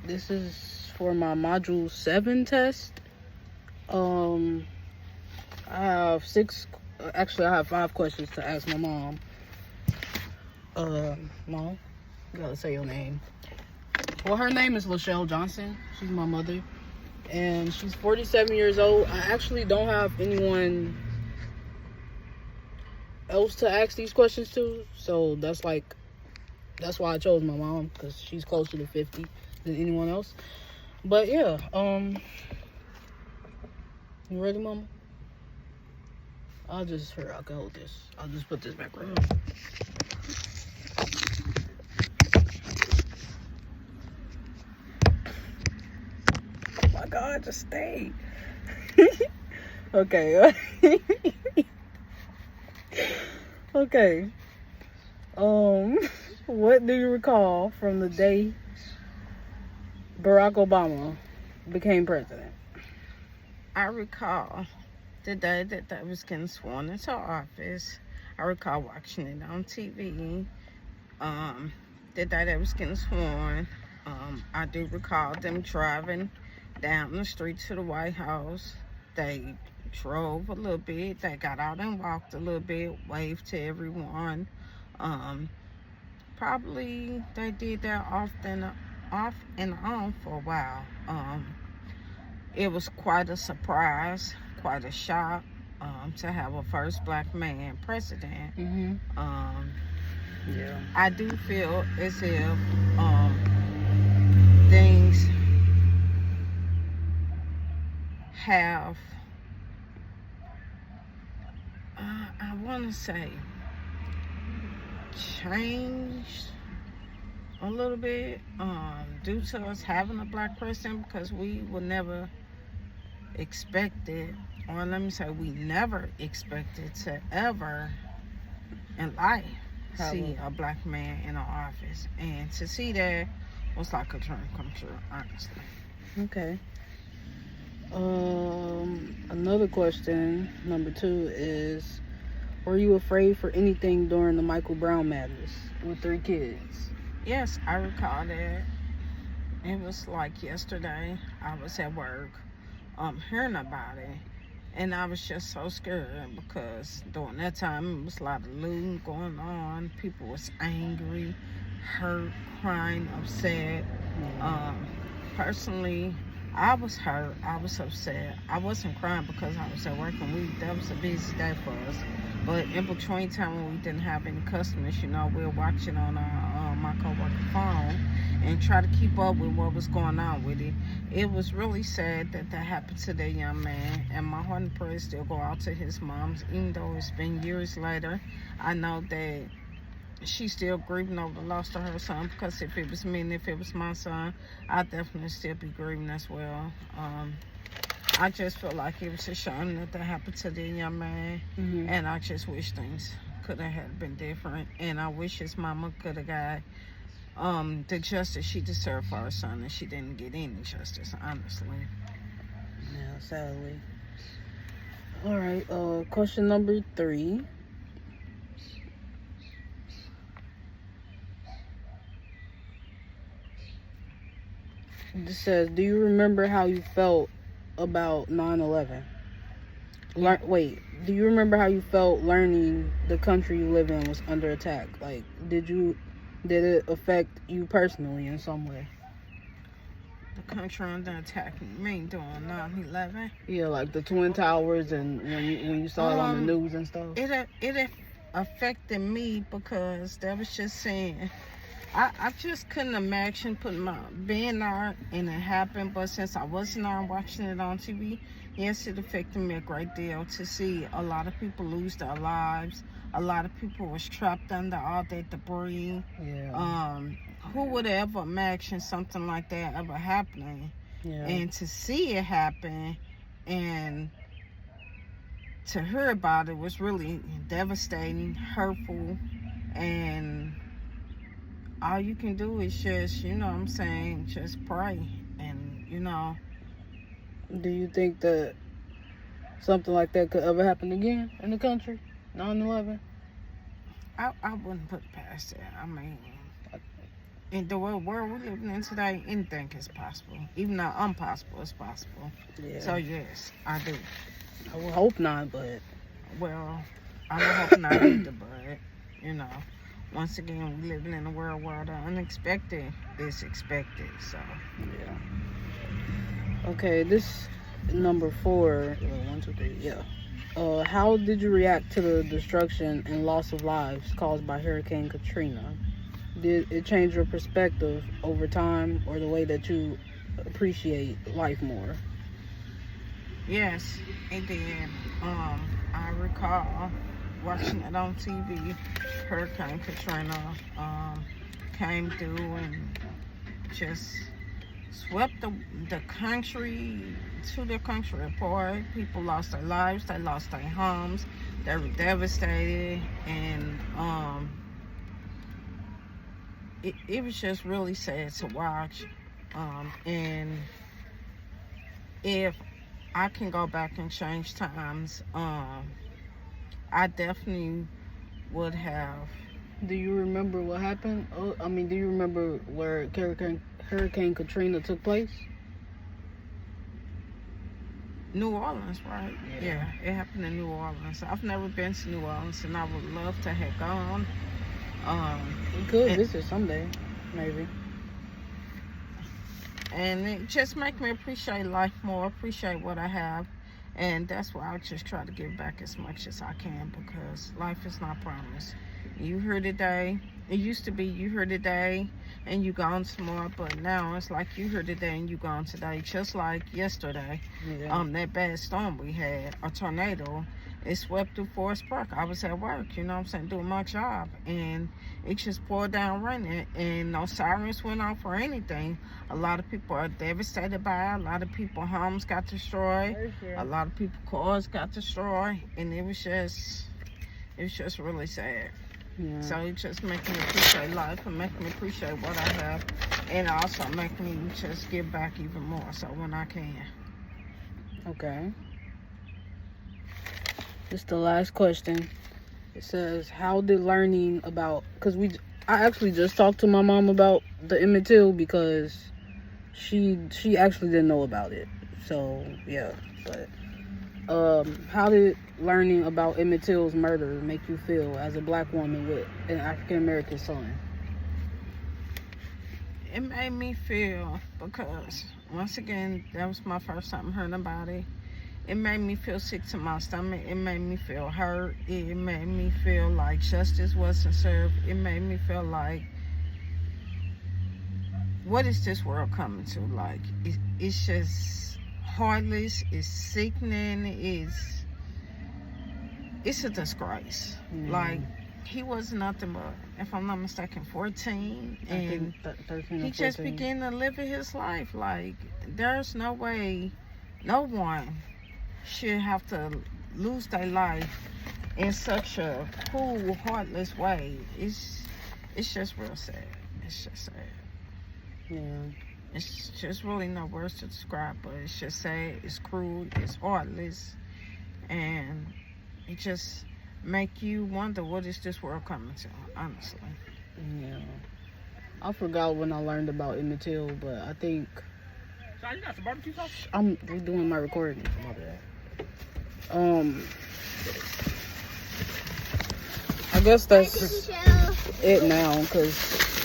This is for my module 7 test. I have I have 5 questions to ask my mom. Mom, you gotta say your name. Well, her name is Lachelle Johnson. She's my mother. And she's 47 years old. I actually don't have anyone else to ask these questions to. So that's why I chose my mom, because she's closer to 50 than anyone else. But yeah, you ready, Mama? I can hold this. I'll just put this back right now. Oh my God, just stay. Okay. Okay. What do you recall from the day Barack Obama became president? I recall the day that they was getting sworn into office. I recall watching it on TV. The day they was getting sworn. I do recall them driving down the street to the White House. They drove a little bit. They got out and walked a little bit, waved to everyone. Probably they did that off and on for a while. It was quite a surprise, quite a shock to have a first black man president. Yeah. I do feel as if things have, I want to say, changed a little bit due to us having a black president, because we would never expected, or let me say, we never expected to ever in life see a black man in our office. And to see that was like a dream come true, honestly. Okay. Another question, number 2, is, were you afraid for anything during the Michael Brown madness with 3 kids? Yes, I recall that. It was like yesterday. I was at work, hearing about it, and I was just so scared, because during that time it was a lot of looting going on. People was angry, hurt, crying, upset. Personally, I was hurt. I was upset. I wasn't crying because I was at work, and that was a busy day for us. But in between time when we didn't have any customers, we were watching on my coworker phone and try to keep up with what was going on with it. It was really sad that happened to that young man, and my heart and prayers still go out to his mom. Even though it's been years later, I know that she's still grieving over the loss of her son, because if it was me and if it was my son, I'd definitely still be grieving as well. I just feel like it was a shame that happened to the young man, and I just wish things could have been different, and I wish his mama could have got the justice she deserved for her son, and she didn't get any justice, honestly. Yeah, sadly. All right, question number 3. This says, do you remember how you felt about 9/11? Do you remember how you felt learning the country you live in was under attack? Like, did it affect you personally in some way? The country under attack, you mean doing 9/11? Yeah, like the Twin Towers, and when you saw it on the news and stuff. It affected me, because that was just saying, I just couldn't imagine being there and it happened. But since I wasn't there watching it on TV, yes, it affected me a great deal to see a lot of people lose their lives. A lot of people was trapped under all that debris. Yeah. Who would have ever imagined something like that ever happening? Yeah. And to see it happen and to hear about it was really devastating, hurtful, and all you can do is just, just pray. And, Do you think that something like that could ever happen again in the country? 9/11? I wouldn't put it past it. I mean, in the world we're living in today, anything is possible. Even though impossible is possible. Yeah. So yes, I do. I would hope not, but Well, I don't hope not either, but you know, once again, we living in a world where the unexpected is expected. So yeah. Okay, this number 4. Well, 1, 2, 3. Yeah. How did you react to the destruction and loss of lives caused by Hurricane Katrina? Did it change your perspective over time, or the way that you appreciate life more? yes, it did. I recall watching it on TV. Hurricane Katrina came through and just swept the country to the country apart. People lost their lives, they lost their homes, they were devastated, and it was just really sad to watch. And if I can go back and change times, I definitely would have. Do you remember what happened? Oh, I mean, do you remember where Hurricane Katrina took place? New Orleans, right? Yeah, it happened in New Orleans. I've never been to New Orleans, and I would love to have gone. We could visit someday, maybe. And it just make me appreciate life more, appreciate what I have. And that's why I just try to give back as much as I can, because life is not promised. You here today. It used to be you here today and you gone tomorrow, but now it's like you here today and you gone today. Just like yesterday, that bad storm we had, a tornado, it swept through Forest Park. I was at work, you know what I'm saying, doing my job, and it just poured down raining, and no sirens went off or anything. A lot of people are devastated by it. A lot of people homes got destroyed. A lot of people cars got destroyed, and it was just really sad. Yeah. So it just makes me appreciate life and make me appreciate what I have, and also make me just give back even more, so when I can. Okay. This is the last question. It says, how did learning about, because I actually just talked to my mom about the Emmett Till, because she actually didn't know about it. So yeah, but how did learning about Emmett Till's murder make you feel as a black woman with an African American son? It made me feel, because once again, that was my first time hearing about it. It made me feel sick to my stomach. It made me feel hurt. It made me feel like justice wasn't served. It made me feel like, what is this world coming to? Like, it's just heartless. It's sickening. It's a disgrace. Like, he was nothing but, if I'm not mistaken, 14, and 13 he just began to live his life. Like, there's no way no one should have to lose their life in such a cool, heartless way. It's just real sad. It's just sad. Yeah. It's just really no words to describe, but it's just sad, it's cruel, it's heartless, and it just make you wonder, what is this world coming to, honestly. Yeah. I forgot when I learned about Emmett Till, but I think You got some barbecue sauce? I'm doing my recording. My bad. I guess that's it now, because